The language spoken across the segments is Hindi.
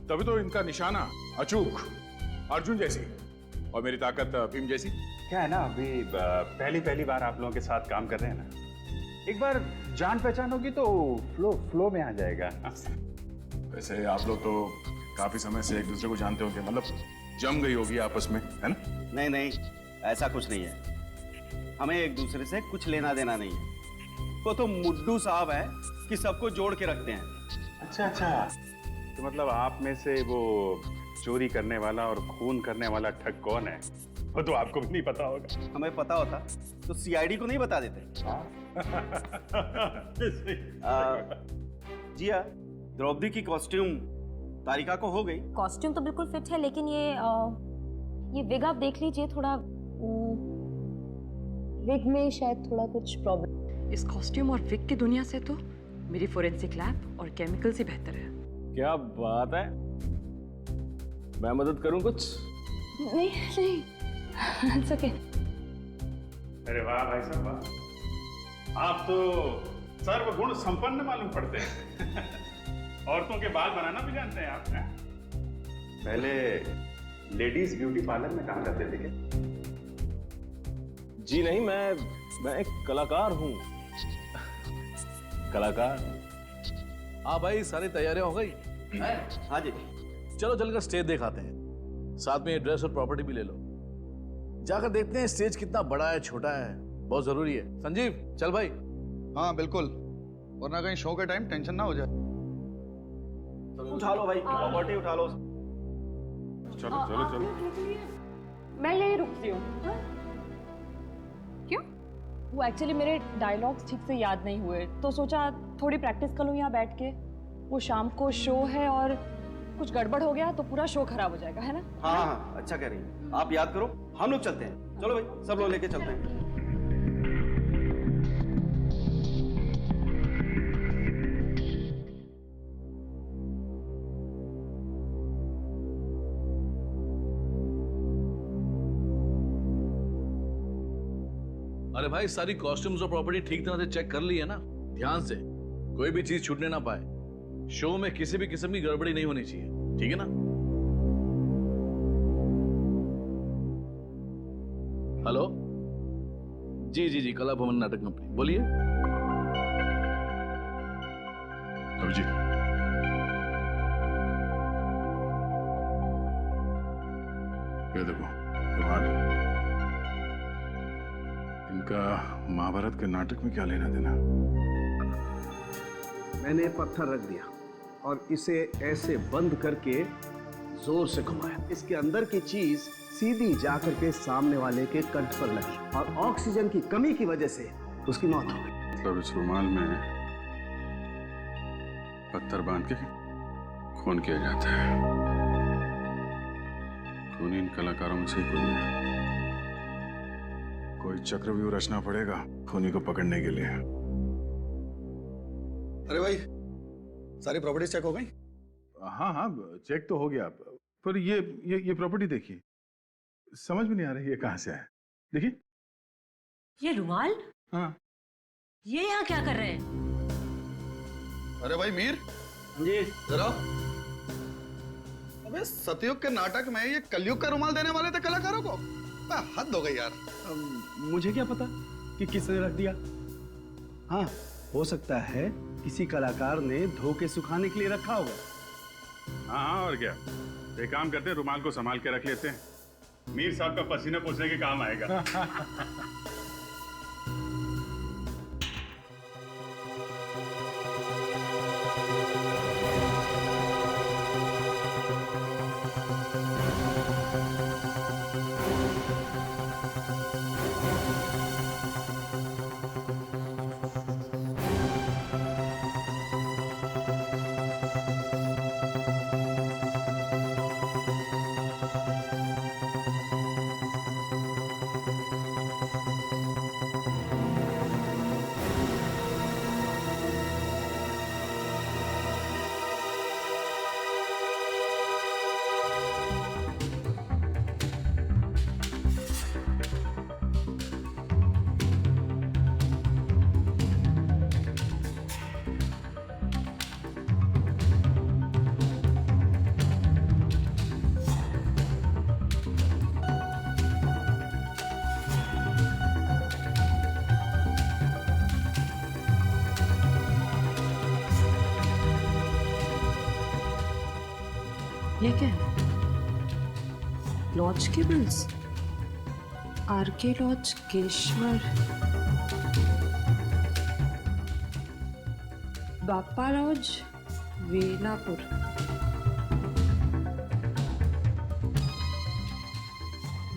तभी तो इनका निशाना अचूक अर्जुन जैसी और मेरी ताकत भीम जैसी। क्या है ना, अभी पहली पहली बार आप लोगों के साथ काम कर रहे हैं ना, एक बार जान पहचान होगी तो फ्लो में आ जाएगा। वैसे आप लोग तो काफी समय से एक दूसरे को जानते होंगे, मतलब जम गई होगी आपस में, है ना? नहीं नहीं, ऐसा कुछ नहीं है। हमें एक दूसरे से कुछ लेना देना नहीं है। वो तो मुड्डू साहब है कि सबको जोड़ के रखते हैं। अच्छा अच्छा, तो मतलब आप में से वो चोरी करने वाला और खून करने वाला ठग कौन है, वो तो आपको भी नहीं पता होगा। हमें पता होता तो सीआईडी को नहीं बता देते। जिया, द्रौपदी की कॉस्ट्यूम तारिका को हो गई। कॉस्ट्यूम तो बिल्कुल फिट है, लेकिन ये विग आप देख लीजिए, थोड़ा विग में शायद थोड़ा कुछ प्रॉब्लम। इस कॉस्ट्यूम और विग की दुनिया से तो मेरी फोरेंसिक लैब और केमिकल से बेहतर है। क्या बात है, मैं मदद करूं कुछ? नहीं नहीं, it's okay। अरे वाह भाई साहब वाह, आप तो सर्वगुण संपन्न मालूम पड़ते हैं। औरतों के बाल बनाना भी जानते हैं आप। पहले लेडीज ब्यूटी पार्लर में काम करते थे क्या? जी नहीं, मैं एक कलाकार हूं। कलाकार। हाँ भाई, सारी तैयारियां हो गई? हाँ जी। चलो चलकर स्टेज दिखाते हैं, साथ में ड्रेस और प्रॉपर्टी भी ले लो। जाकर देखते हैं स्टेज कितना बड़ा है छोटा है, बहुत जरूरी है। संजीव चल भाई। हाँ बिल्कुल, वरना कहीं शो के टाइम टेंशन ना हो जाए। उठा लो भाई, प्रॉपर्टी उठा लो। चलो चलो चलो। मैं यही रुकती हूँ। क्यों? वो एक्चुअली मेरे डायलॉग्स ठीक से याद नहीं हुए, तो सोचा थोड़ी प्रैक्टिस कर लूँ यहाँ बैठ के। वो शाम को शो है और कुछ गड़बड़ हो गया तो पूरा शो खराब हो जाएगा, है ना? हाँ हाँ, अच्छा कह रही हैं। आप याद करो, हम लोग चलते हैं। चलो भाई, सब लोग लेके चलते हैं। अरे भाई, सारी कॉस्ट्यूम्स और प्रॉपर्टी ठीक तरह से चेक कर ली है ना? ध्यान से, कोई भी चीज छूटने ना पाए। शो में किसी भी किस्म की गड़बड़ी नहीं होनी चाहिए, ठीक है ना? हेलो जी जी जी, कला भवन नाटक कंपनी, बोलिए। अभिजीत, ये देखो रुमाल। इनका महाभारत के नाटक में क्या लेना देना? मैंने पत्थर रख दिया और इसे ऐसे बंद करके जोर से घुमाया। इसके अंदर की चीज सीधी जाकर के सामने वाले के कंठ पर लगी और ऑक्सीजन की कमी की वजह से उसकी मौत हो गई। मतलब इस रुमाल में पत्थर बांध के खून किया जाता है। खून इन कलाकारों में से ही कोई है। कोई चक्रव्यूह रचना पड़ेगा खूनी को पकड़ने के लिए। अरे भाई, सारी प्रॉपर्टी चेक हो गई? हाँ हाँ, चेक तो हो गया, पर ये प्रॉपर्टी देखिए, समझ में नहीं आ रही है कहाँ से है। देखिए ये रुमाल? हाँ। ये यहाँ क्या कर रहे हैं? अरे भाई मीर जी जरा, अबे सतयुग के नाटक में ये कलयुग का रुमाल देने वाले थे कलाकारों को? हद हो गई यार। मुझे क्या पता कि किसने रख दिया। हाँ, हो सकता है किसी कलाकार ने धो के सुखाने के लिए रखा होगा। हाँ हाँ, और क्या, एक काम करते हैं, रुमाल को संभाल के रख लेते हैं। मीर साहब का पसीना पोंछने के काम आएगा। ये क्या है? लॉज के बिल्स? आरके लॉज, केशवर, बापा लॉज, वेलापुर।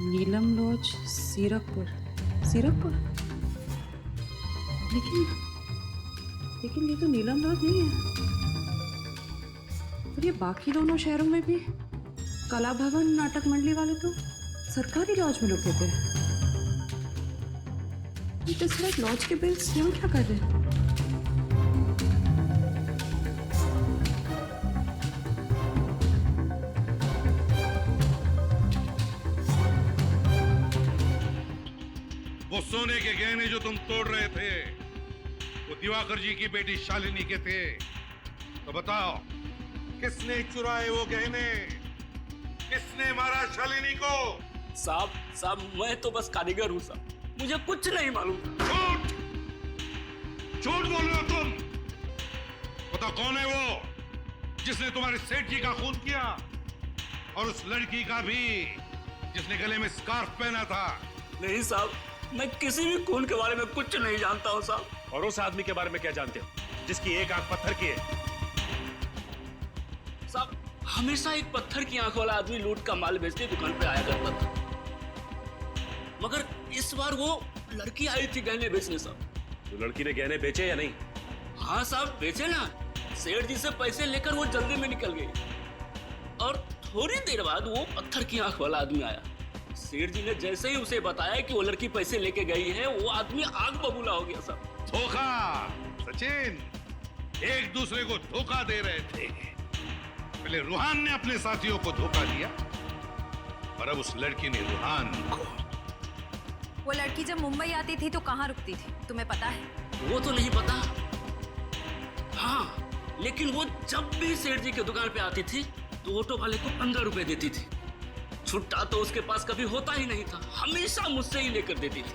नीलम लॉज, सीरकपुर। सीरकपुर? लेकिन ये तो नीलम लॉज नहीं है। और ये बाकी दोनों शहरों में भी कला भवन, नाटक मंडली वाले तो सरकारी लॉज में रुके थे। ये सिर्फ लॉज के बिल्स यहाँ क्या कर रहे हैं? वो सोने के गहने जो तुम तोड़ रहे थे वो दिवाकर जी की बेटी शालिनी के थे। तो बताओ किसने चुराए वो गहने? किसने मारा शालिनी को? साहब मैं तो बस कारीगर हूँ साहब, मुझे कुछ नहीं मालूम। झूठ झूठ बोल रहे हो तुम। बताओ कौन है वो जिसने तुम्हारे सेठ जी का खून किया, और उस लड़की का भी जिसने गले में स्कार्फ पहना था? नहीं साहब, मैं किसी भी खून के बारे में कुछ नहीं जानता हूँ साहब। और उस आदमी के बारे में क्या जानते हो जिसकी एक आंख पत्थर की है? साहब हमेशा एक पत्थर की आंख वाला आदमी लूट का माल बेचने दुकान पे आया करता था, मगर इस बार वो लड़की आई थी गहने बेचने साहब। तो लड़की ने गहने बेचे या नहीं? हाँ साहब बेचे ना। सेठ जी से पैसे लेकर वो जल्दी में निकल गई, और थोड़ी देर बाद वो पत्थर की आंख वाला आदमी आया। सेठ जी ने जैसे ही उसे बताया कि वो लड़की पैसे लेके गई है, वो आदमी आग बबूला हो गया साहब। धोखा सचिन, एक दूसरे को धोखा दे रहे थे। पहले रूहान ने अपने साथियों को धोखा दिया, और अब उस लड़की ने रूहान को। वो लड़की जब मुंबई आती थी तो कहाँ रुकती थी, तुम्हें पता है? वो तो नहीं पता। हाँ, लेकिन वो जब भी सेठ जी की दुकान पे आती थी तो ऑटो वाले को 15 रुपए देती थी। छुट्टा तो उसके पास कभी होता ही नहीं था, हमेशा मुझसे ही लेकर देती थी।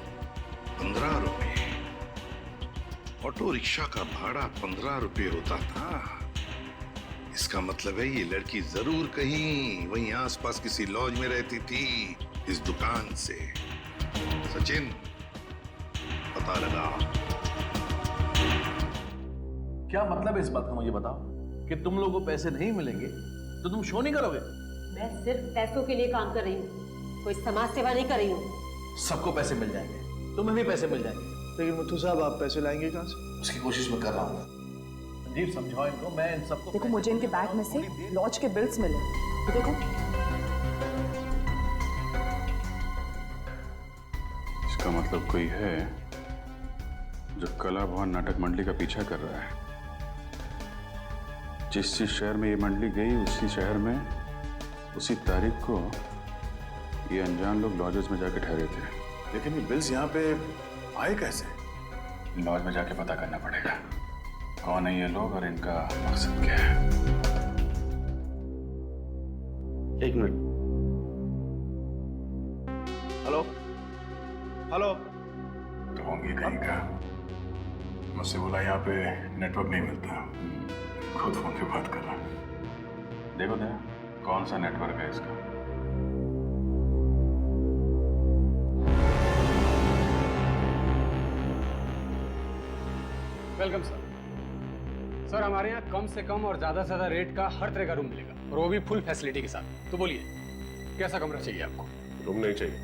15 रुपए? ऑटो रिक्शा का भाड़ा 15 रुपए होता था? इसका मतलब है ये लड़की जरूर कहीं वहीं आसपास किसी लॉज में रहती थी इस दुकान से। सचिन पता लगा। क्या मतलब है इस बात का, मुझे बताओ कि तुम लोगों को पैसे नहीं मिलेंगे तो तुम शो नहीं करोगे? मैं सिर्फ पैसों के लिए काम कर रही हूँ, कोई समाज सेवा नहीं कर रही हूँ। सबको पैसे मिल जाएंगे, तुम्हें भी पैसे मिल जाएंगे। लेकिन मुथु साहब आप पैसे लाएंगे कहाँ से? उसकी कोशिश मैं कर रहा हूँ। संजीव समझाओ इनको, मैं इन सबको। देखो मुझे इनके बैग में से लॉज के बिल्स मिले, ये देखो। इसका मतलब कोई है जो कला भवन नाटक मंडली का पीछा कर रहा है। जिस शहर में ये मंडली गई उसी शहर में उसी तारीख को ये अनजान लोग लॉजेस में जाके ठहरे थे। लेकिन ये बिल्स यहाँ पे आए कैसे? लॉज में जाके पता करना पड़ेगा कौन है ये लोग और इनका मकसद क्या है। एक मिनट। Hello hello. तो होंगे कहीं का। मुझसे बोला यहाँ पे नेटवर्क नहीं मिलता, खुद फोन पे बात कर रहा। देखो दया कौन सा नेटवर्क है इसका। Welcome sir. सर हमारे यहाँ कम से कम और ज्यादा से ज्यादा रेट का हर तरह का रूम मिलेगा, और वो भी फुल फैसिलिटी के साथ। तो बोलिए कैसा कमरा चाहिए आपको? रूम नहीं चाहिए,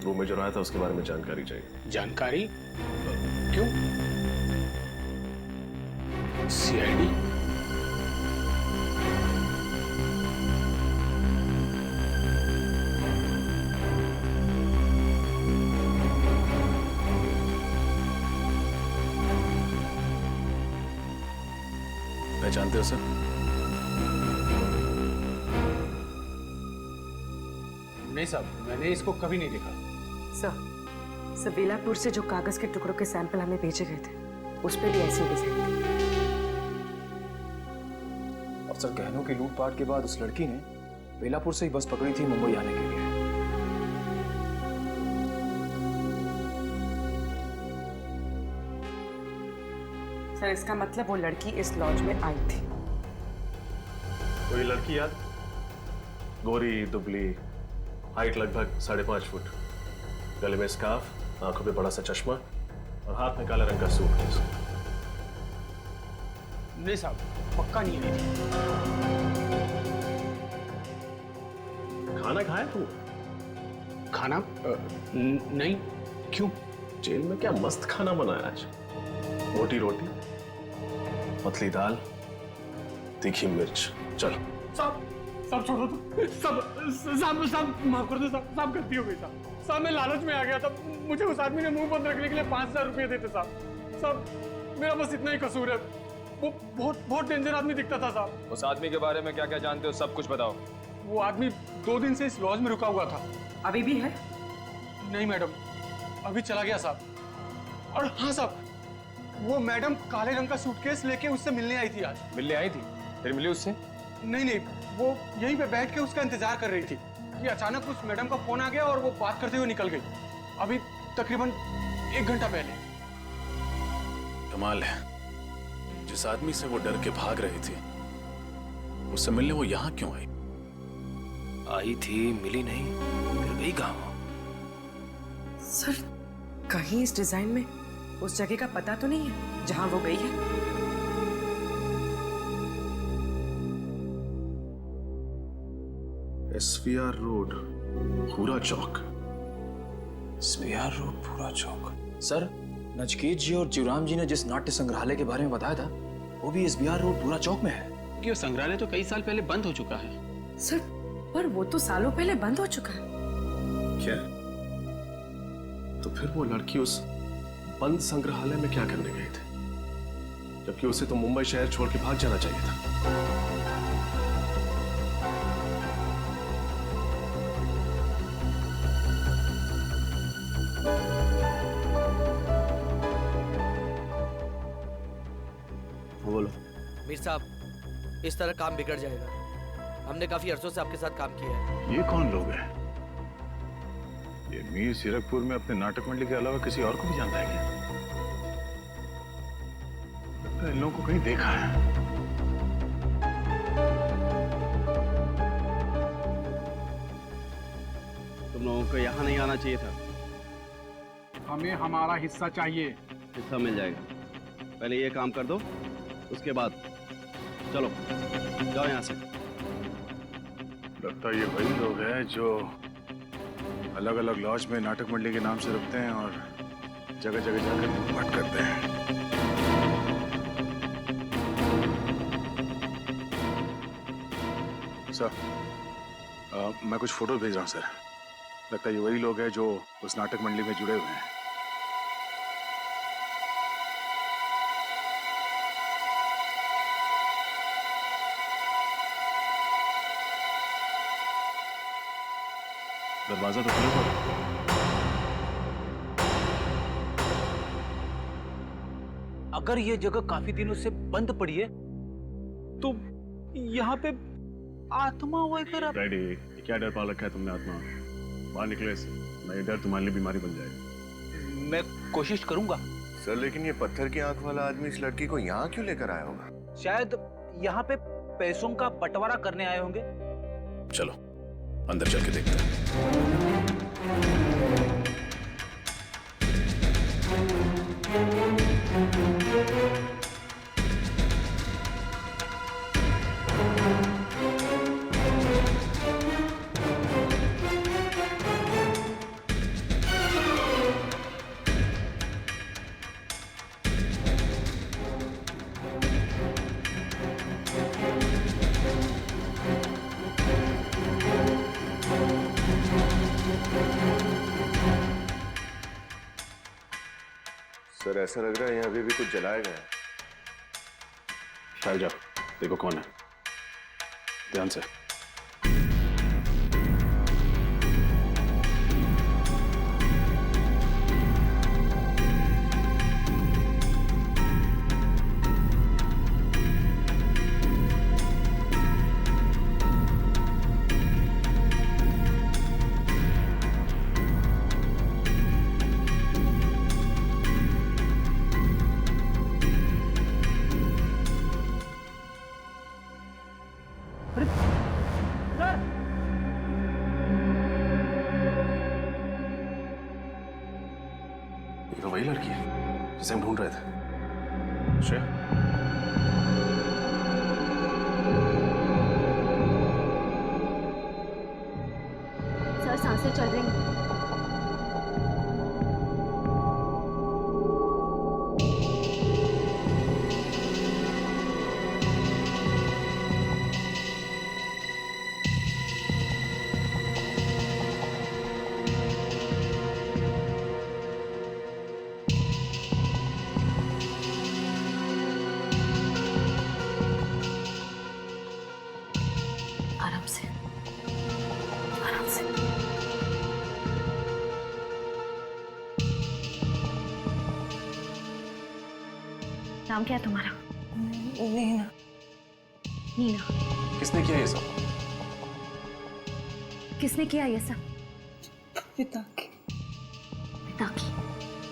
रूम में जो रहा था उसके बारे में जानकारी चाहिए। जानकारी? क्यों? सीआईडी? पहचानते हो सर? नहीं साहब, मैंने इसको कभी नहीं देखा। सर बेलापुर से जो कागज के टुकड़ों के सैंपल हमें भेजे गए थे उस पर भी ऐसी डिजाइन थी। और सर गहनों की लूटपाट के बाद उस लड़की ने बेलापुर से ही बस पकड़ी थी मुंबई आने के लिए। सर इसका मतलब वो लड़की इस लॉज में आई थी। कोई लड़की याद? गोरी दुबली, हाइट लगभग 5.5 फुट, गले में स्कार्फ, आंखों पे बड़ा सा चश्मा और हाथ में काले रंग का सूटकेस। नहीं साहब, पक्का नहीं आई थी। खाना खाया तू? खाना? नहीं, क्यों? जेल में क्या मस्त खाना बनाया आज। मोटी रोटी, पतली दाल, तीखी मिर्च। चल सब छोड़ो तो। सब माफ कर दो साहब, गलती हो गई साहब। मैं लालच में आ गया था। मुझे उस आदमी ने मुंह बंद रखने के लिए 5000 रुपये देते साहब। मेरा बस इतना ही कसूर है। वो बहुत डेंजर आदमी दिखता था साहब। उस आदमी के बारे में क्या क्या जानते हो, सब कुछ बताओ। वो आदमी 2 दिन से इस लॉज में रुका हुआ था। अभी भी है? नहीं मैडम, अभी चला गया साहब। और हाँ साहब, वो मैडम काले रंग का सूटकेस लेके उससे मिलने आई थी आज। मिलने आई थी? फिर मिली उससे? नहीं, वो यहीं पे बैठ के उसका इंतजार कर रही थी कि अचानक उस मैडम का फोन आ गया और वो बात करते हुए निकल गई। अभी तकरीबन 1 घंटा पहले। कमाल है, जिस आदमी से वो डर के भाग रही थी उससे मिलने वो यहाँ क्यों आई? आई थी, मिली नहीं, फिर गई कहाँ? सर, कहीं इस डिजाइन में उस जगह का पता तो नहीं है जहां वो गई है? SVR रोड, पूरा चौक। SVR रोड, पूरा चौक। सर, नचकेत जी और जीवराम जी ने जिस नाट्य संग्रहालय के बारे में बताया था, वो भी SVR रोड, पूरा चौक में है। क्योंकि वो संग्रहालय तो कई साल पहले बंद हो चुका है। सर, पर वो तो सालों पहले बंद हो चुका है। क्या? तो फिर वो लड़की उस बंद संग्रहालय में क्या करने गई थी, जबकि उसे तो मुंबई शहर छोड़ के भाग जाना चाहिए था। बोलो। मीर साहब, इस तरह काम बिगड़ जाएगा। हमने काफी अरसों से आपके साथ काम किया है। ये कौन लोग हैं? ये मीर सीरकपुर में अपने नाटक मंडली के अलावा किसी और को भी जानता है क्या? लगता है इन लोगों को कहीं देखा है। तुम लोगों को यहाँ नहीं आना चाहिए था। हमें हमारा हिस्सा चाहिए। हिस्सा मिल जाएगा, पहले ये काम कर दो, उसके बाद चलो जाओ यहाँ से। लगता है ये वही लोग हैं जो अलग अलग लॉज में नाटक मंडली के नाम से रुकते हैं और जगह जगह जाकर लूटपाट करते हैं। सर, मैं कुछ फोटो भेज रहा हूँ सर। लगता है ये वही लोग हैं जो उस नाटक मंडली में जुड़े हुए हैं। दरवाजा तो खुला पड़ा। अगर ये जगह काफी दिनों से बंद पड़ी है तो यहाँ पे आत्मा वगैरह। डैडी, क्या डर पाल रखा है तुमने आत्मा? बाहर निकले से, नहीं डर तुम्हारे लिए बीमारी बन जाएगी। मैं कोशिश करूंगा सर, लेकिन ये पत्थर की आंख वाला आदमी इस लड़की को यहाँ क्यों लेकर आया होगा? शायद यहाँ पे पैसों का बंटवारा करने आए होंगे। चलो अंदर चल के देखते हैं। सर, ऐसा लग रहा है यहाँ अभी भी कुछ जलाया गया है। शायद जाओ, देखो कौन है, ध्यान से। वही लड़की है जिसे हम ढूंढ रहे थे। श्रेया, सर सांसें चल रही हैं। आराम से, आराम से। नाम क्या है तुम्हारा? नीना। नीना। किसने किया ये सब? किसने किया ये सब? पिता की। पिता की।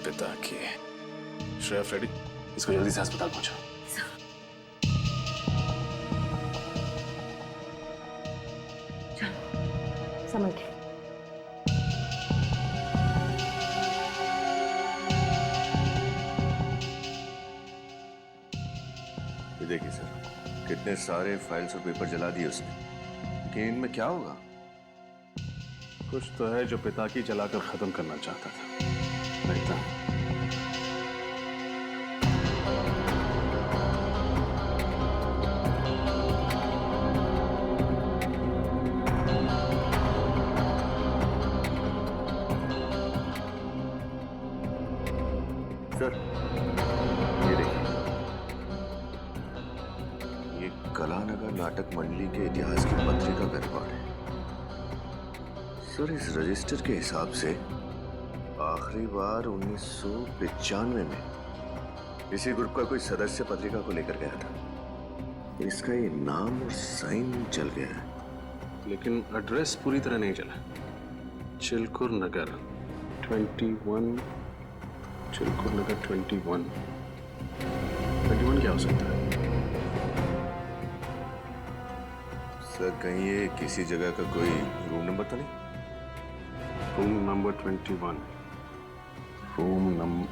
पिता की। श्रेया, फ्रेडी, इसको जल्दी से अस्पताल पहुंचाओ। समझ गए। ये देखिए सर, कितने सारे फाइल्स और पेपर जला दिए उसने, लेकिन इनमें क्या होगा? कुछ तो है जो पिता की जलाकर खत्म करना चाहता था। देखता हूं। सर, ये देखिए, ये कलानगर नाटक मंडली के इतिहास की पत्रिका का रिकॉर्ड है। सर, इस रजिस्टर के हिसाब से आखिरी बार 1995 में इसी ग्रुप का कोई सदस्य पत्रिका को लेकर गया था। इसका ये नाम और साइन चल गया है, लेकिन एड्रेस पूरी तरह नहीं चला। चिलकुर नगर 21, चिलकुर नगर 21 क्या हो सकता है? सर, कहीं ये किसी जगह का कोई रूम नंबर तो नहीं? रूम नंबर 21, रूम नंबर,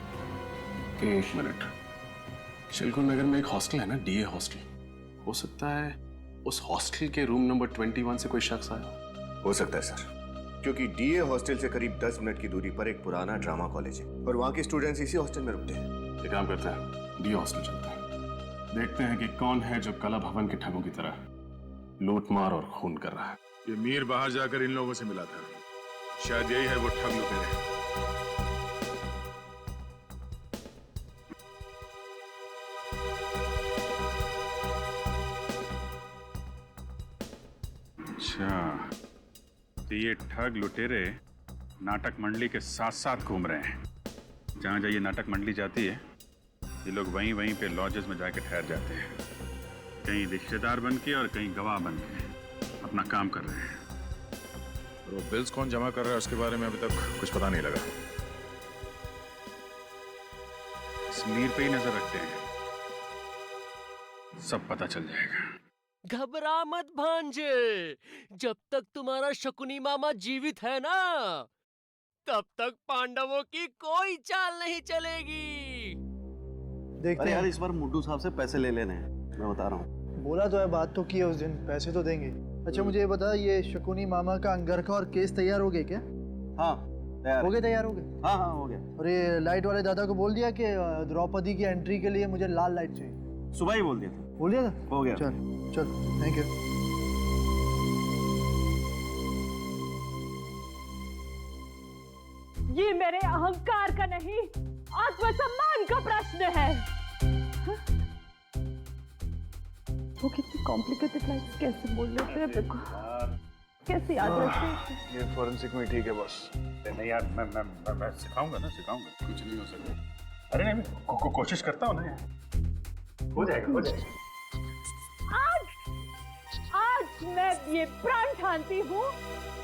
एक मिनट। चिलकुर नगर में एक हॉस्टल है ना, डीए हॉस्टल। हो सकता है उस हॉस्टल के रूम नंबर 21 से कोई शख्स आया। हो सकता है सर, क्योंकि डीए हॉस्टल से करीब 10 मिनट की दूरी पर एक पुराना ड्रामा कॉलेज है और वहाँ के स्टूडेंट्स इसी हॉस्टल में रुकते हैं। एक काम करते हैं, डीए हॉस्टल चलते हैं, देखते हैं कि कौन है जो कला भवन के ठगों की तरह लूटमार और खून कर रहा है। ये मीर बाहर जाकर इन लोगों से मिला था, शायद यही है वो ठग लुटेरे। अच्छा, तो ये ठग लुटेरे नाटक मंडली के साथ साथ घूम रहे हैं। जहाँ जहाँ ये नाटक मंडली जाती है, ये लोग वहीं वहीं पे लॉजेस में जाके ठहर जाते हैं, कहीं रिश्तेदार बन के और कहीं गवाह बन के अपना काम कर रहे हैं। और वो बिल्स कौन जमा कर रहा है उसके बारे में अभी तक कुछ पता नहीं लगा। इस मीर पे ही नजर रखते हैं, सब पता चल जाएगा। घबरा मत भांजे, जब तक तुम्हारा शकुनी मामा जीवित है ना, तब तक पांडवों की कोई चाल नहीं चलेगी। अरे यार, इस बार मुड्डू साहब से पैसे ले लेने हैं, मैं बता रहा हूँ। बोला तो है, बात तो की है उस दिन, पैसे तो देंगे। अच्छा, मुझे ये बता, ये शकुनी मामा का अंगरखा और केस तैयार हो गए क्या? हाँ, तैयार हो गए। तैयार हो गए? हाँ हाँ, हो गया। और ये लाइट वाले दादा को बोल दिया कि द्रौपदी की एंट्री के लिए मुझे लाल लाइट चाहिए? सुबह ही बोल दिया था। बोल दिया था? हो गया। चल चल, थैंक यू। ये मेरे अहंकार का नहीं, आत्मसम्मान का प्रश्न है। वो कितनी कॉम्प्लिकेटेड लाइन्स कैसे बोल लेते हैं, देखो कैसे याद रखते हैं। ये फॉरेंसिक में ठीक है बॉस। नहीं यार, मैं सिखाऊंगा ना, सिखाऊंगा, कुछ नहीं हो सकता। अरे नहीं, मैं कोशिश करता हूँ ना, हो जाएगा, हो जाएगा। आज मैं ये प्रण ठानती हूँ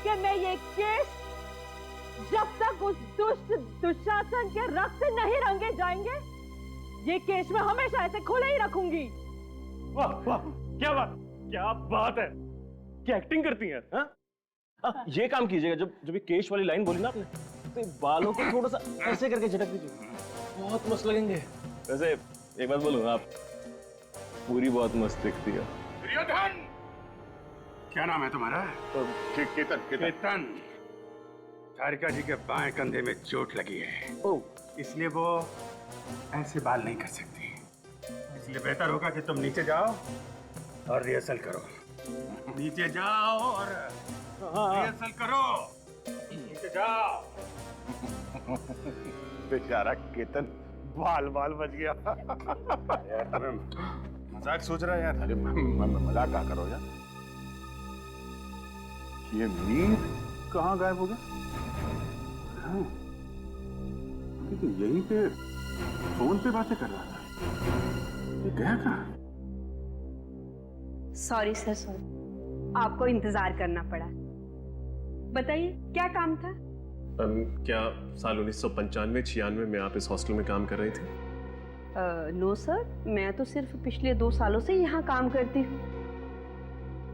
कि मैं ये केस जब तक उस दुष्ट दुशासन के रक्त से नहीं रंगे जाएंगे, ये केस मैं हमेशा ऐसे खुले ही रखूंगी। वाह वाह, क्या बात है, क्या एक्टिंग करती हैं? हाँ, ये काम कीजिएगा, जब ये केश वाली लाइन बोली ना आपने, तो बालों को थोड़ा सा ऐसे करके झटक दीजिए। बहुत मस्त लगेंगे। वैसे एक बात बोलूं, आप पूरी बहुत मस्त दिखती है। दुर्योधन, क्या नाम है तुम्हारा? केतन। तारिका जी के बाएं कंधे में चोट लगी है, इसलिए वो ऐसे बाल नहीं कर सकती। इसलिए बेहतर होगा कि तुम नीचे जाओ और रिहर्सल करो। नीचे जाओ और रिहर्सल करो। नीचे जाओ। बेचारा केतन बाल बाल बच गया। यार तुम्हें मजाक सोच रहा है यार? अरे मजाक क्या करो यार। ये मीर कहाँ गायब हो गया? हाँ, तो यहीं पे फोन पे बातें कर रहा था। ये गया कहाँ? सॉरी सर, सॉरी, आपको इंतजार करना पड़ा। बताइए क्या काम था? क्या साल 1995-96 में आप इस हॉस्टल में काम कर रही थी? नो सर, मैं तो सिर्फ पिछले 2 सालों से यहाँ काम करती हूँ।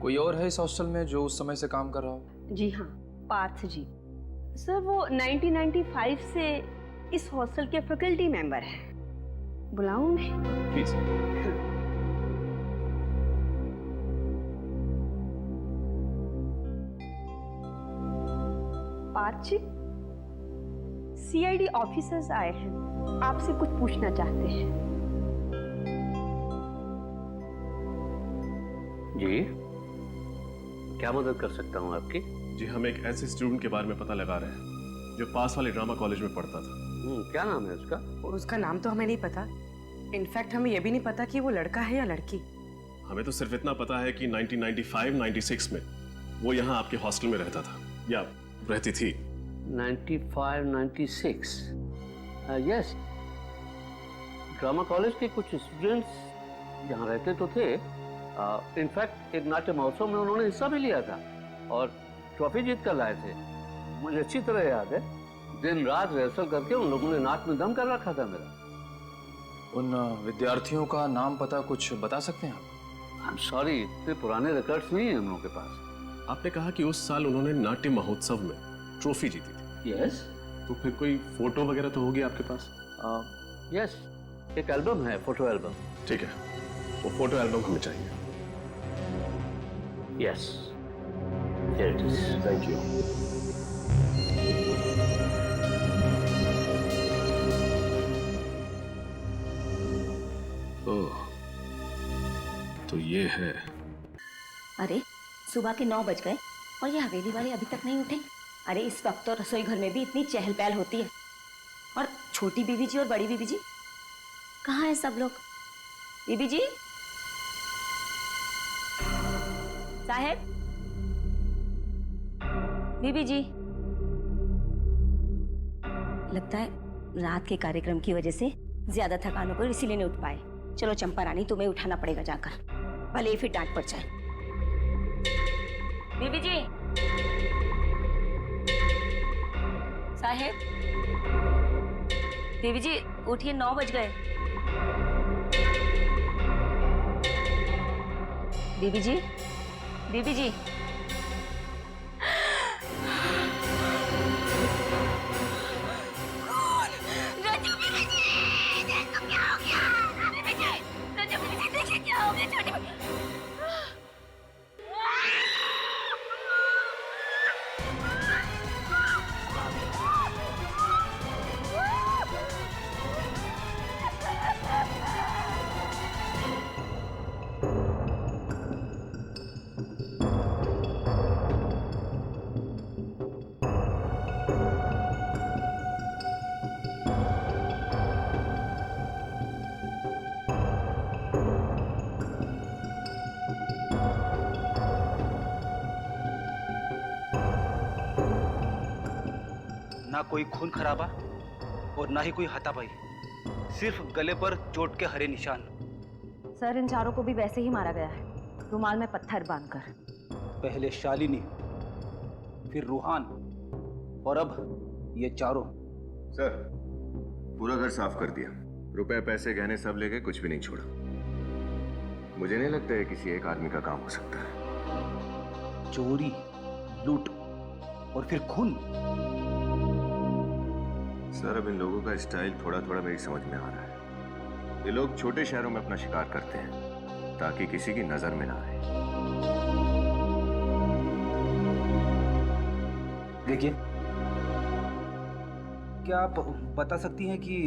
कोई और है इस हॉस्टल में जो उस समय से काम कर रहा हो? जी हाँ, पार्थ जी। सर वो 1995 से इस हॉस्टल के फैकल्टी मेंबर हैं। बुलाऊं उन्हें? Please. Parth ji, CID officers आए हैं, आपसे कुछ पूछना चाहते हैं। जी, क्या मदद कर सकता हूँ आपकी? जी, हम एक ऐसे स्टूडेंट के बारे में पता लगा रहे हैं जो पास वाले ड्रामा कॉलेज में पढ़ता था। क्या नाम है उसका? उसका नाम तो हमें नहीं पता। इनफैक्ट हमें यह भी नहीं पता कि वो लड़का है या लड़की। हमें तो सिर्फ इतना पता है कि 1995-96 में वो यहाँ आपके हॉस्टल में रहता था या रहती थी। 95-96, यस, ड्रामा कॉलेज के कुछ स्टूडेंट्स यहाँ रहते तो थे। इनफैक्ट एक नाट्य महोत्सव में उन्होंने हिस्सा भी लिया था और ट्रॉफी जीत कर लाए थे। मुझे अच्छी तरह याद है, दिन रात रिहर्सल करके उन लोगों ने नाक में दम कर रखा था मेरा। उन विद्यार्थियों का नाम पता कुछ बता सकते हैं आप? आई एम सॉरी, इतने पुराने रिकॉर्ड्स नहीं है हम लोगों के पास। आपने कहा कि उस साल उन्होंने नाट्य महोत्सव में ट्रॉफी जीती थी। यस। तो फिर कोई फोटो वगैरह तो होगी आपके पास? यस, एक एल्बम है, फोटो एल्बम। ठीक है, वो फोटो एल्बम हमें चाहिए। Yes, here it is. Thank you. ओह, तो ये है। अरे सुबह के 9 बज गए और ये हवेली वाले अभी तक नहीं उठे। अरे इस वक्त तो रसोई घर में भी इतनी चहल पहल होती है। और छोटी बीबी जी और बड़ी बीबी जी कहाँ है सब लोग? बीबी जी, साहेब, बीबी जी। लगता है रात के कार्यक्रम की वजह से ज्यादा थकान हो गई, इसीलिए नहीं उठ पाए। चलो चंपा रानी, तुम्हें उठाना पड़ेगा जाकर, भले ही फिर डांट पड़ जाए। बीबी जी, साहेब, बीबी जी उठिए, 9 बज गए। बीबी जी, बीबी जी। ना कोई खून खराबा और ना ही कोई हाथापाई, सिर्फ गले पर चोट के हरे निशान। सर, इन चारों को भी वैसे ही मारा गया है, रुमाल में पत्थर बांधकर। पहले शालिनी, फिर रूहान और अब ये चारों। सर, पूरा घर साफ कर दिया, रुपए पैसे गहने सब ले गए, कुछ भी नहीं छोड़ा। मुझे नहीं लगता है किसी एक आदमी का काम हो सकता है। चोरी, लूट और फिर खून। सर अब इन लोगों का स्टाइल थोड़ा थोड़ा मेरी समझ में आ रहा है। ये लोग छोटे शहरों में अपना शिकार करते हैं ताकि किसी की नजर में ना आए। देखिए, क्या आप बता सकती हैं कि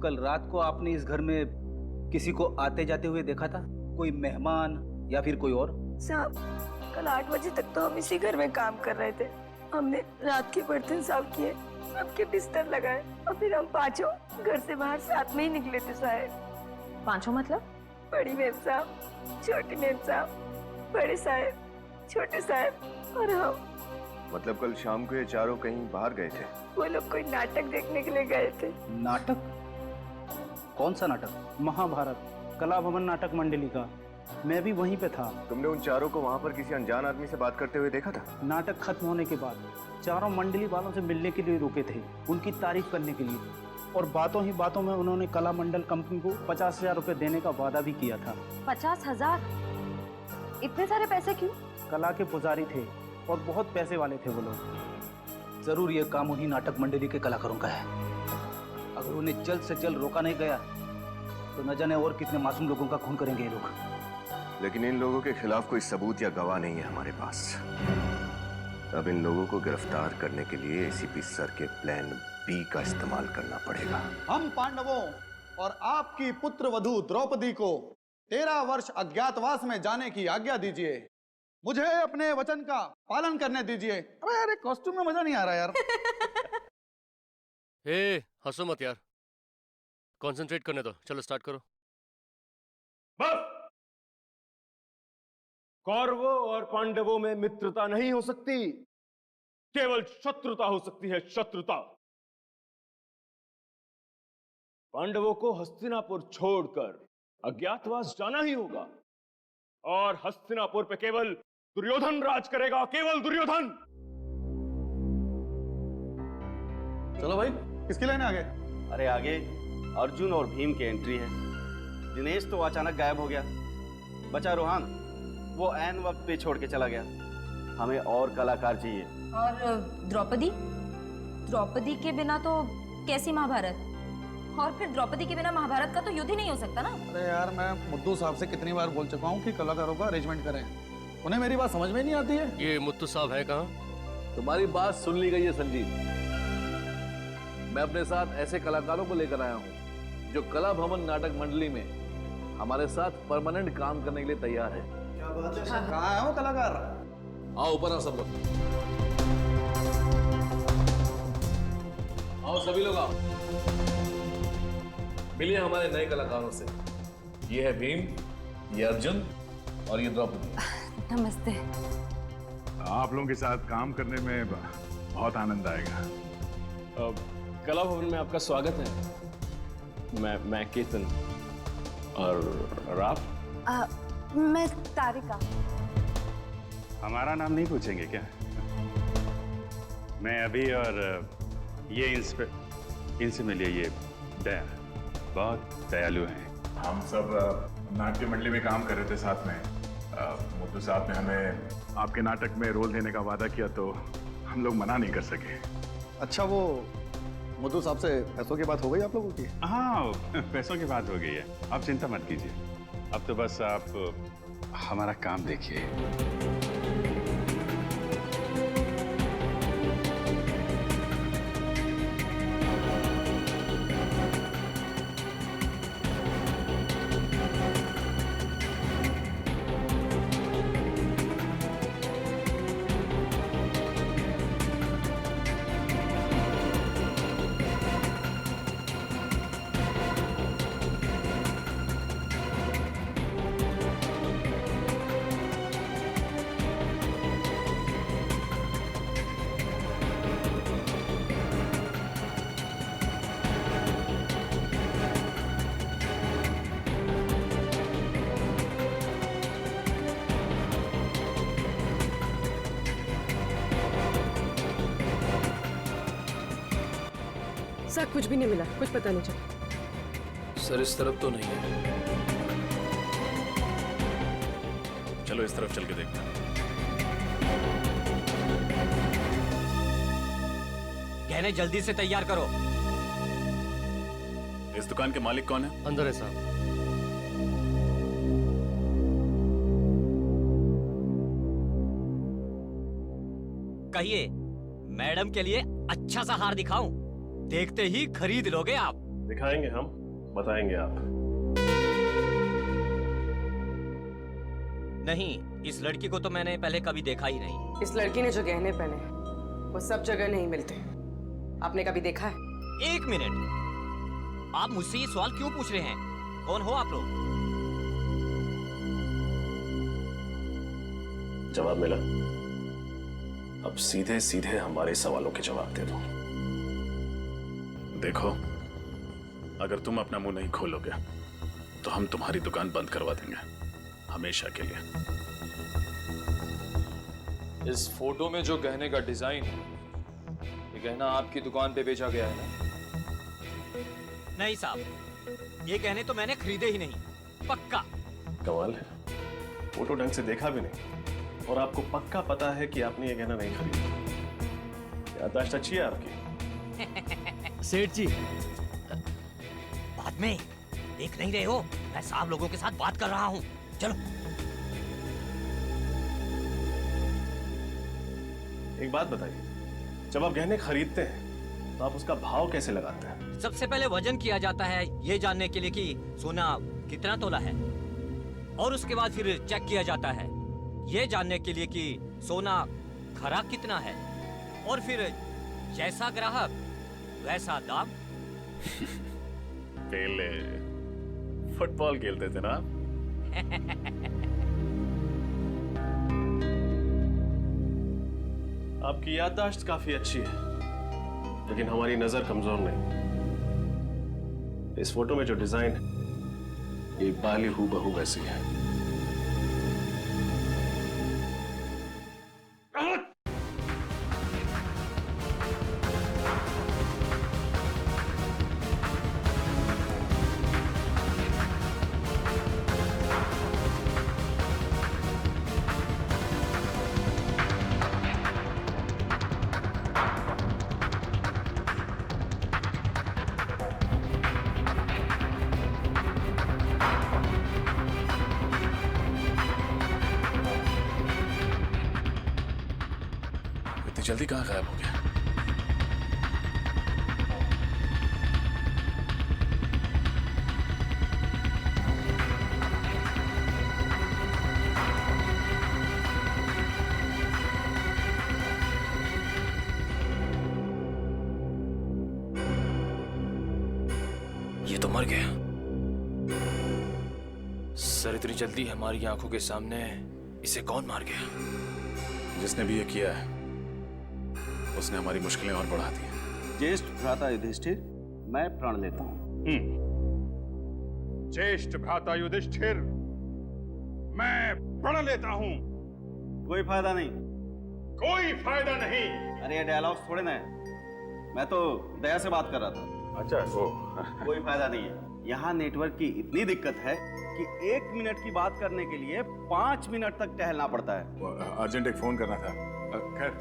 कल रात को आपने इस घर में किसी को आते जाते हुए देखा था? कोई मेहमान या फिर कोई और? साहब, कल 8 बजे तक तो हम इसी घर में काम कर रहे थे। हमने रात के बर्तन साफ किए, सबके बिस्तर लगाए और फिर हम पांचों घर से बाहर साथ में ही निकले थे साहब। पांचों मतलब? बड़ी मेम साहब, छोटी मेम साहब, बड़े साहब, छोटे साहब और हम। मतलब कल शाम को ये चारों कहीं बाहर गए थे? वो लोग कोई नाटक देखने के लिए गए थे। नाटक? कौन सा नाटक? महाभारत कला भवन नाटक मंडली का। मैं भी वहीं पे था। तुमने उन चारों को वहां पर किसी अनजान आदमी से बात करते हुए देखा था? नाटक खत्म होने के बाद चारों मंडली वालों से मिलने के लिए रुके थे, उनकी तारीफ करने के लिए। और बातों ही बातों में उन्होंने कला मंडल कंपनी को 50,000 रुपए देने का वादा भी किया था। 50,000? इतने सारे पैसे क्यों? कला के पुजारी थे और बहुत पैसे वाले थे वो लोग। जरूर ये काम उन्हीं नाटक मंडली के कलाकारों का है। अगर उन्हें जल्द से जल्द रोका नहीं गया तो न जाने और कितने मासूम लोगों का खून करेंगे ये लोग। लेकिन इन लोगों के खिलाफ कोई सबूत या गवाह नहीं है हमारे पास। अब इन लोगों को गिरफ्तार करने के लिए एसीपी सर के प्लान बी का इस्तेमाल करना पड़ेगा। हम पांडवों और आपकी पुत्र वधू द्रौपदी को 13 वर्ष अज्ञातवास में जाने की आज्ञा दीजिए। मुझे अपने वचन का पालन करने दीजिए। अबे यार, कॉस्ट्यूम में मजा नहीं आ रहा यार। हे, हंसो मत यार, कंसंट्रेट करने दो। चलो स्टार्ट करो। बस! कौरवों और पांडवों में मित्रता नहीं हो सकती, केवल शत्रुता हो सकती है, शत्रुता। पांडवों को हस्तिनापुर छोड़कर अज्ञातवास जाना ही होगा और हस्तिनापुर पे केवल दुर्योधन राज करेगा, केवल दुर्योधन। चलो भाई, किसकी लाइन आगे? अरे आगे अर्जुन और भीम की एंट्री है। दिनेश तो अचानक गायब हो गया, बचा रोहन, वो ऐन वक्त पे छोड़ के चला गया। हमें और कलाकार चाहिए। और द्रौपदी? द्रौपदी के बिना तो कैसी महाभारत? और फिर द्रौपदी के बिना महाभारत का तो युद्ध ही नहीं हो सकता ना। अरे यार, मैं मुद्दू साहब से कितनी बार बोल चुका हूँ कि कलाकारों का अरेंजमेंट करें, उन्हें मेरी बात समझ में नहीं आती है। ये मुत्तू साहब है कहाँ? तुम्हारी बात सुन ली गई है संजीव। मैं अपने साथ ऐसे कलाकारों को लेकर आया हूँ जो कला भवन नाटक मंडली में हमारे साथ परमानेंट काम करने के लिए तैयार है। क्या बात है? कहाँ है वो कलाकार? आओ ऊपर आओ सब लोग, आओ सभी लोग आओ, मिलिए हमारे नए कलाकारों से। ये है भीम, ये अर्जुन और ये द्रौपदी। नमस्ते। आप लोगों के साथ काम करने में बहुत आनंद आएगा। कला भवन में आपका स्वागत है। मैं केतन और आप? मैं तारिका। हमारा नाम नहीं पूछेंगे क्या? मैं अभी, और ये इनसे मिलिए, ये दया, बहुत दयालु हैं। हम सब नाट्य मंडली में काम कर रहे थे साथ में। मुद्दू साहब ने हमें आपके नाटक में रोल देने का वादा किया तो हम लोग मना नहीं कर सके। अच्छा, वो मुद्दू साहब से पैसों की बात हो गई आप लोगों की? हाँ, पैसों की बात हो गई है, आप चिंता मत कीजिए। अब तो बस आप हमारा काम देखिए। सर, कुछ भी नहीं मिला, कुछ पता नहीं चला। सर, इस तरफ तो नहीं है। चलो इस तरफ चल के देखते हैं। गहने जल्दी से तैयार करो। इस दुकान के मालिक कौन है? अंदर है साहब। कहिए, मैडम के लिए अच्छा सा हार दिखाऊं? देखते ही खरीद लोगे आप। दिखाएंगे हम, बताएंगे आप। नहीं, इस लड़की को तो मैंने पहले कभी देखा ही नहीं। इस लड़की ने जो गहने पहने हैं, वो सब जगह नहीं मिलते। आपने कभी देखा है? एक मिनट, आप मुझसे ये सवाल क्यों पूछ रहे हैं? कौन हो आप लोग? जवाब मिला? अब सीधे सीधे हमारे सवालों के जवाब दे दो। देखो, अगर तुम अपना मुंह नहीं खोलोगे तो हम तुम्हारी दुकान बंद करवा देंगे, हमेशा के लिए। इस फोटो में जो गहने का डिजाइन है, ये गहना आपकी दुकान पे बेचा गया है ना? नहीं साहब, ये गहने तो मैंने खरीदे ही नहीं, पक्का। कमाल है, फोटो ढंग से देखा भी नहीं और आपको पक्का पता है कि आपने ये गहना नहीं खरीदा। याददाश्त अच्छी है आपकी। सेठ जी, बाद में देख नहीं रहे हो, मैं साहब लोगों के साथ बात कर रहा हूँ। चलो। एक बात बताइए, जब आप गहने खरीदते हैं तो आप उसका भाव कैसे लगाते हैं? सबसे पहले वजन किया जाता है, ये जानने के लिए कि सोना कितना तोला है, और उसके बाद फिर चेक किया जाता है, ये जानने के लिए कि सोना खरा कितना है, और फिर जैसा ग्राहक वैसा दाम। पहले फुटबॉल खेलते थे ना? आपकी याददाश्त काफी अच्छी है, लेकिन हमारी नजर कमजोर नहीं। इस फोटो में जो डिजाइन है, ये बाली हूबहू वैसी है। जल्दी कहाँ गायब हो गया? ये तो मर गया। सर, इतनी जल्दी हमारी आंखों के सामने इसे कौन मार गया? जिसने भी ये किया है उसने हमारी मुश्किलें और बढ़ा दी हैं। ज्येष्ठ भ्राता युधिष्ठिर, मैं प्रण लेता हूँ। ज्येष्ठ भ्राता युधिष्ठिर, मैं प्रण लेता हूँ। कोई फायदा नहीं। कोई फायदा नहीं। अरे ये डायलॉग्स थोड़े ना है, मैं तो दया से बात कर रहा था। अच्छा, वो कोई फायदा नहीं है। यहाँ नेटवर्क की इतनी दिक्कत है कि 1 मिनट की बात करने के लिए 5 मिनट तक टहलना पड़ता है। अर्जेंट एक फोन करना था। खैर,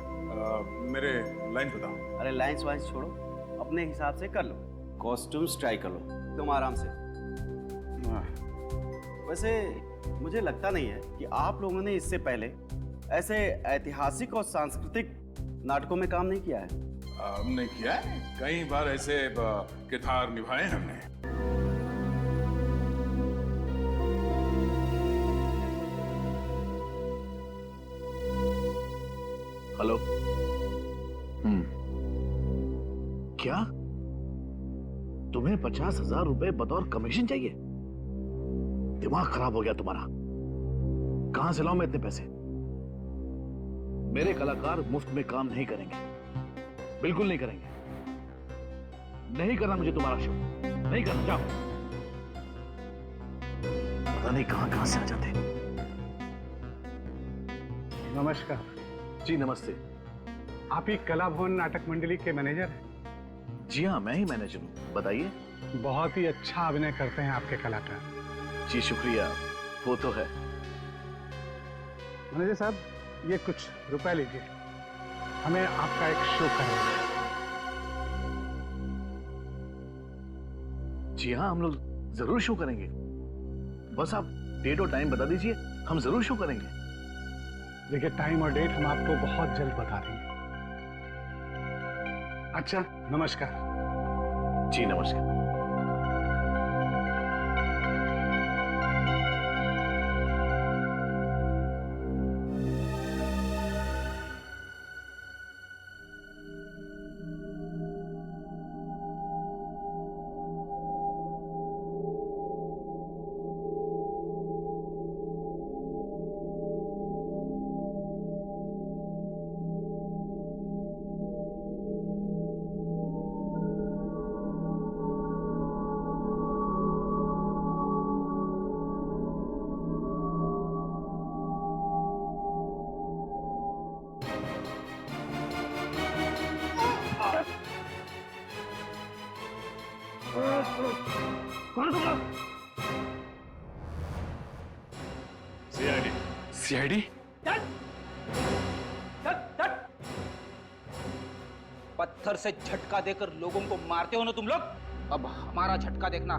मेरे लाइन बताओ। अरे लाइन्स वाइन्स छोड़ो, अपने हिसाब से कर लो। कॉस्ट्यूम्स ट्राई कर लो तुम आराम से। वैसे मुझे लगता नहीं है कि आप लोगों ने इससे पहले ऐसे ऐतिहासिक और सांस्कृतिक नाटकों में काम नहीं किया है। हमने किया है, कई बार ऐसे किरदार निभाए हैं हमने। हेलो। क्या तुम्हें 50,000 रुपए बतौर कमीशन चाहिए? दिमाग खराब हो गया तुम्हारा। कहां से लाऊं मैं इतने पैसे? मेरे कलाकार मुफ्त में काम नहीं करेंगे, बिल्कुल नहीं करेंगे। नहीं करना मुझे तुम्हारा शो, नहीं करना। जाओ। पता नहीं कहां कहां से आ जाते। नमस्कार जी। नमस्ते। आप ही कला भवन नाटक मंडली के मैनेजर हैं? जी हाँ, मैं ही मैनेजर हूँ। बताइए। बहुत ही अच्छा अभिनय करते हैं आपके कलाकार। जी शुक्रिया, वो तो है। मैनेजर साहब, ये कुछ रुपए लीजिए, हमें आपका एक शो करना है। जी हाँ, हम लोग जरूर शो करेंगे। बस आप डेट और टाइम बता दीजिए, हम जरूर शो करेंगे। देखिए, टाइम और डेट हम आपको बहुत जल्द बता देंगे। अच्छा, नमस्कार। जी नमस्कार। सीआईडी? पत्थर से झटका देकर लोगों को मारते हो ना तुम लोग, अब हमारा झटका देखना।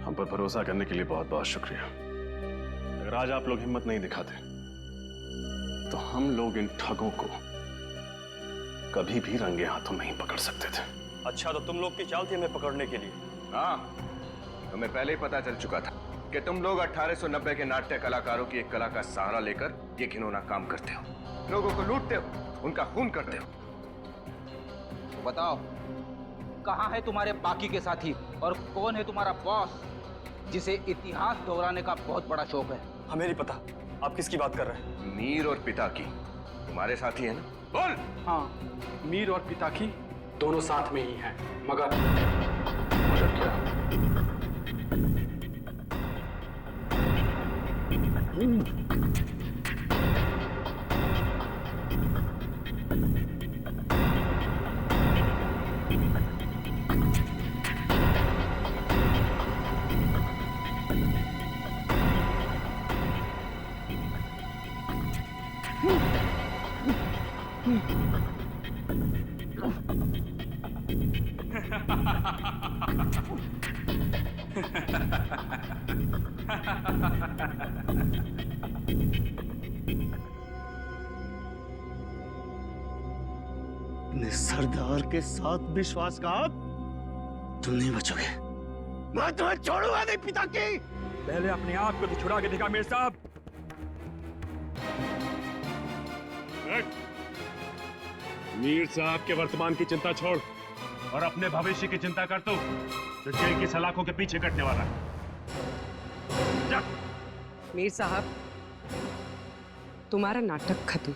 हम पर भरोसा करने के लिए बहुत बहुत शुक्रिया। अगर आज आप लोग हिम्मत नहीं दिखाते तो हम लोग इन ठगों को कभी भी रंगे हाथों नहीं पकड़ सकते थे। अच्छा, तो तुम लोग की चाल थी हमें पकड़ने के लिए? हाँ, हमें पहले ही पता चल चुका था कि तुम लोग 1890 के नाट्य कलाकारों की एक कला का सहारा लेकर ये घिनौना काम करते हो, लोगों को लूटते हो, उनका खून करते हो। तो बताओ, कहाँ है तुम्हारे बाकी के साथी और कौन है तुम्हारा बॉस जिसे इतिहास दोहराने का बहुत बड़ा शौक है? हमें नहीं पता आप किसकी बात कर रहे हैं। मीर और पिता की तुम्हारे साथी है ना? बोल। हाँ, मीर और पिता की दोनों साथ में ही हैं, मगर क्या? अपने सरदार के साथ विश्वासघात, तुम नहीं बचोगे। मैं तुम्हें छोड़ूंगा नहीं पिता की। पहले अपने आप को तो छुड़ा के दिखा मीर साहब। मीर साहब के वर्तमान की चिंता छोड़ और अपने भविष्य की चिंता कर, तो जेल की सलाखों के पीछे कटने वाला है। मीर साहब, तुम्हारा नाटक खत्म,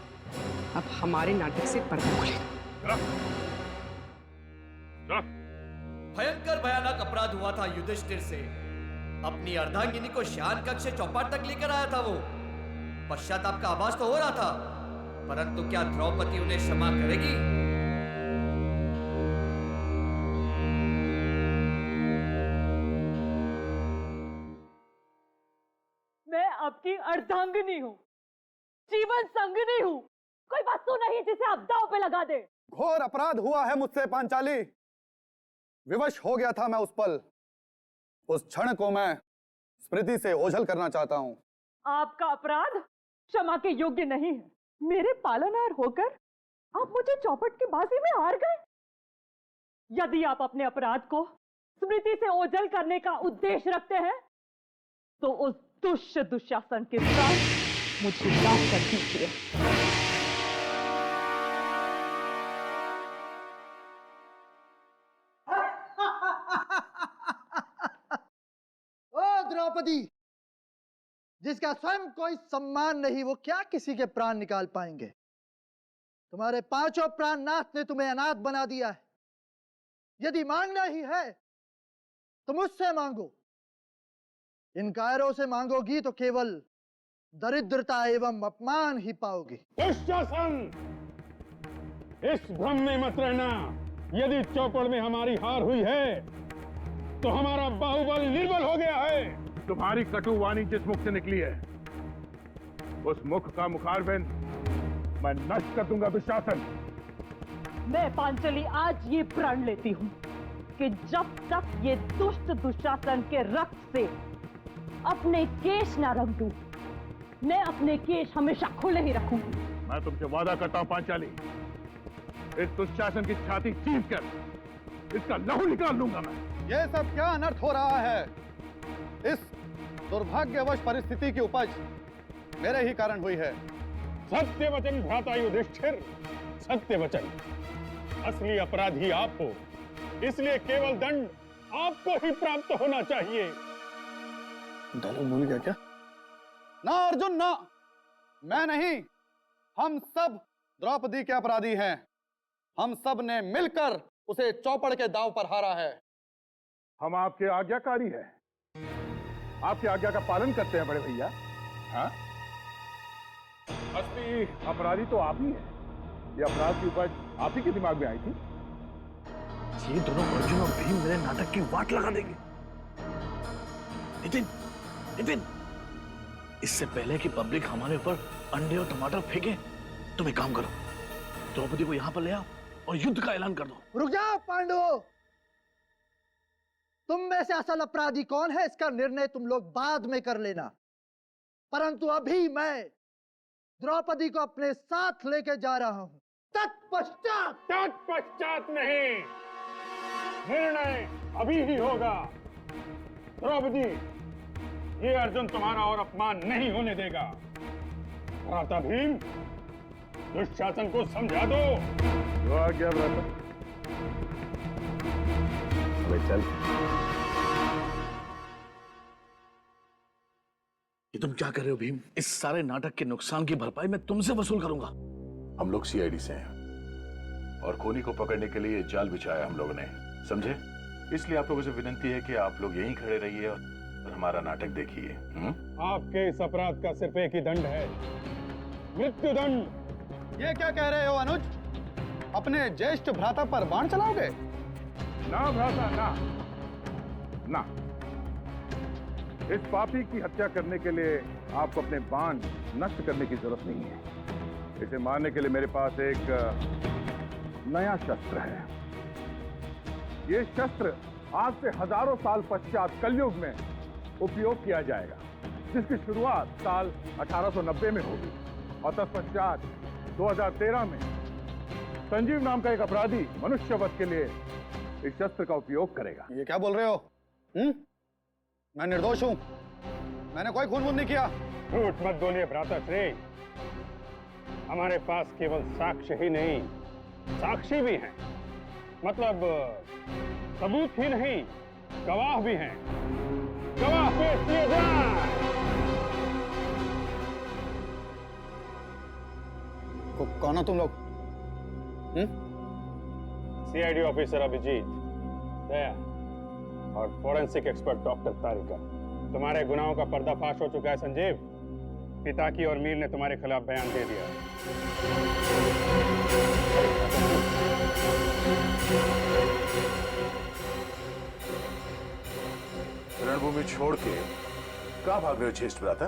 अब हमारे नाटक से पर्दा खुलेगा। भयंकर भयानक अपराध हुआ था युधिष्ठिर से। अपनी अर्धांगिनी को शान कक्ष से चौपाट तक लेकर आया था वो। पश्चाताप का आभास तो हो रहा था, परंतु क्या द्रौपदी उन्हें क्षमा करेगी? मैं आपकी अर्धांगिनी हूँ, जीवन संगिनी हूँ। कोई वस्तु नहीं जिसे आप दांव पे लगा दे। घोर अपराध हुआ है मुझसे पांचाली। विवश हो गया था मैं उस पल। उस क्षण को मैं स्मृति से ओझल करना चाहता हूँ। आपका अपराध क्षमा के योग्य नहीं है। मेरे पालनहार होकर आप मुझे चौपट की बाजी में हार गए। यदि आप अपने अपराध को स्मृति से ओझल करने का उद्देश्य रखते हैं तो उस दुष्ट दुशासन के साथ मुझे माफ कर दीजिए। ओ द्रौपदी, जिसका स्वयं कोई सम्मान नहीं, वो क्या किसी के प्राण निकाल पाएंगे? तुम्हारे पांचों प्राणनाथ ने तुम्हें अनाथ बना दिया है। यदि मांगना ही है तो मुझसे मांगो। इन कायरों से मांगोगी तो केवल दरिद्रता एवं अपमान ही पाओगी। दुशासन, इस भ्रम में मत रहना। यदि चौपड़ में हमारी हार हुई है तो हमारा बाहुबल निर्बल हो गया है। तुम्हारी कटु वाणी जिस मुख से निकली है उस मुख का मुखारबिंद मैं नष्ट कर दूंगा। दुशासन, मैं पांचली आज ये प्रण लेती हूँ कि जब तक ये दुष्ट दुशासन के रक्त से अपने केश ना रंग दूं, मैं अपने केश हमेशा खुले ही रखूंगी। मैं तुमसे वादा करता हूं पांचाली, इस दुशासन की छाती चीर कर इसका लहू निकाल लूंगा मैं। ये सब क्या अनर्थ हो रहा है? इस दुर्भाग्यवश परिस्थिति की उपज मेरे ही कारण हुई है। सत्य वचन भ्राता युधिष्ठिर, सत्य वचन। असली अपराधी आप हो, इसलिए केवल दंड आपको ही प्राप्त होना चाहिए। डायलॉग भूल गया क्या? ना अर्जुन ना, मैं नहीं, हम सब द्रौपदी के अपराधी हैं। हम सब ने मिलकर उसे चौपड़ के दांव पर हारा है। हम आपके आज्ञाकारी हैं, आपकी आज्ञा का पालन करते हैं बड़े भैया। हाँ, असली अपराधी तो आप ही हैं। ये अपराध की उपज आप ही के दिमाग में आई थी। ये दोनों अर्जुन और भीम मेरे नाटक की वाट लगा देंगे। नितिन, नितिन, इससे पहले कि पब्लिक हमारे ऊपर अंडे और टमाटर फेंके, तुम एक काम करो, द्रौपदी को यहां पर ले आओ और युद्ध का ऐलान कर दो। रुक जाओ पांडवों, तुम में से असल अपराधी कौन है इसका निर्णय तुम लोग बाद में कर लेना, परंतु अभी मैं द्रौपदी को अपने साथ लेके जा रहा हूं। तत्पश्चात नहीं, निर्णय अभी ही होगा। द्रौपदी, ये अर्जुन तुम्हारा और अपमान नहीं होने देगा। भ्राता भीम, दुशासन को समझा दो। तो आ गया भ्राता, चल। ये तुम क्या कर रहे हो भीम? इस सारे नाटक के नुकसान की भरपाई मैं तुमसे वसूल करूंगा। हम लोग सीआईडी से हैं और खूनी को पकड़ने के लिए जाल बिछाया हम लोगों ने, समझे? इसलिए आप लोगों से विनती है कि आप लोग यहीं खड़े रहिए और हमारा नाटक देखिए। आपके इस अपराध का सिर्फ एक ही दंड है, मृत्यु दंड। ये क्या कह रहे हो अनुज? अपने ज्येष्ठ भ्राता पर बाण चलाओगे? ना भ्राता, ना। इस पापी की हत्या करने के लिए आपको अपने बाण नष्ट करने की जरूरत नहीं है। इसे मारने के लिए मेरे पास एक नया शस्त्र है। ये शस्त्र आज से हजारों साल पश्चात कलयुग में उपयोग किया जाएगा, जिसकी शुरुआत साल 1890 में होगी और तत्पश्चात 2013 में संजीव नाम का एक अपराधी मनुष्य वध के लिए इस शस्त्र का उपयोग करेगा। ये क्या बोल रहे हो? मैं निर्दोष हूं, मैंने कोई खून नहीं किया। झूठ मत बोलिए भ्राता श्री, हमारे पास केवल साक्ष्य ही नहीं, साक्षी भी हैं। मतलब सबूत ही नहीं, गवाह भी हैं। गवाह पेश किए जाएं। कौन हो तुम लोग? सीआईडी ऑफिसर अभिजीत, दया और फोरेंसिक एक्सपर्ट डॉक्टर तारिका। तुम्हारे गुनाहों का पर्दाफाश हो चुका है संजीव। पिताकी और मीर ने तुम्हारे खिलाफ बयान दे दिया। रणभूमि छोड़ के कहां भाग रहे हो ज्येष्ठ भ्राता?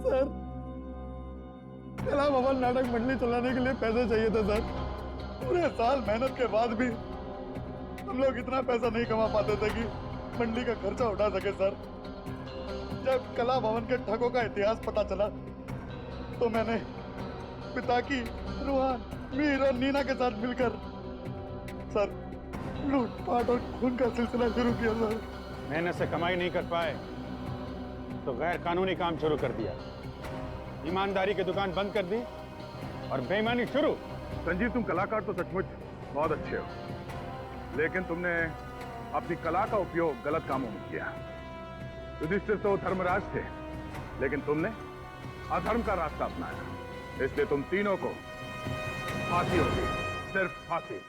सर, कला भवन नाटक मंडली चलाने के लिए पैसे चाहिए थे सर। पूरे साल मेहनत के बाद भी हम लोग इतना पैसा नहीं कमा पाते थे कि मंडली का खर्चा उठा सके सर। जब कला भवन के ठगों का इतिहास पता चला तो मैंने पिताकी, रोहन, मीर और नीना के साथ मिलकर सर लूटपाट और खून का सिलसिला शुरू किया सर। मेहनत से कमाई नहीं कर पाए तो गैर कानूनी काम शुरू कर दिया, ईमानदारी की दुकान बंद कर दी और बेईमानी शुरू। संजीव, तुम कलाकार तो सचमुच बहुत अच्छे हो, लेकिन तुमने अपनी कला का उपयोग गलत कामों में किया। युधिष्ठिर तो धर्मराज थे, लेकिन तुमने अधर्म का रास्ता अपनाया, इसलिए तुम तीनों को फांसी होगी, सिर्फ फांसी।